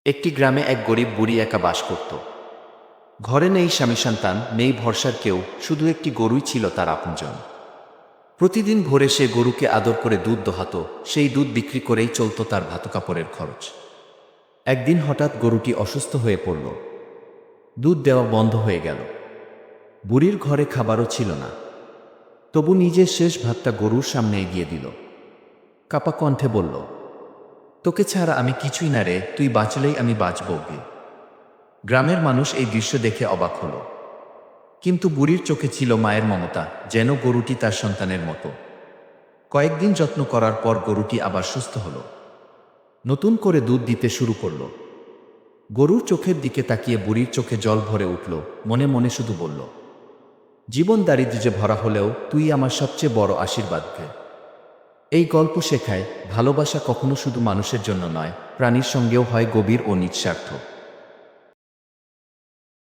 একটি গ্রামে এক গরিব বুড়ি একা বাস করত। ঘরে নেই স্বামী সন্তান, নেই ভরসার কেউ, শুধু একটি গরুই ছিল তার আপনজন। প্রতিদিন ভোরে সে গরুকে আদর করে দুধ দোহাতো, সেই দুধ বিক্রি করেই চলত তার ভাত কাপড়ের খরচ। একদিন হঠাৎ গরুটি অসুস্থ হয়ে পড়ল। দুধ দেওয়া বন্ধ হয়ে গেল। বুড়ির ঘরে খাবারও ছিল না। তবু নিজের শেষ ভাতটা গরুর সামনে এগিয়ে দিল। কাপা কণ্ঠে বলল, তোকে ছাড়া আমি কিছুই না রে, তুই বাঁচলেই আমি বাঁচব গে। গ্রামের মানুষ এই দৃশ্য দেখে অবাক হল। কিন্তু বুড়ির চোখে ছিল মায়ের মমতা, যেন গরুটি তার সন্তানের মতো। কয়েকদিন যত্ন করার পর গরুটি আবার সুস্থ হল। নতুন করে দুধ দিতে শুরু করল। গরুর চোখের দিকে তাকিয়ে বুড়ির চোখে জল ভরে উঠল, মনে মনে শুধু বলল, জীবন দারিদ্র্যে ভরা হলেও তুই আমার সবচেয়ে বড় আশীর্বাদ গে। এই গল্প শেখায়, ভালোবাসা কখনো শুধু মানুষের জন্য নয়, প্রাণীর সঙ্গেও হয় গভীর ও নিঃস্বার্থ।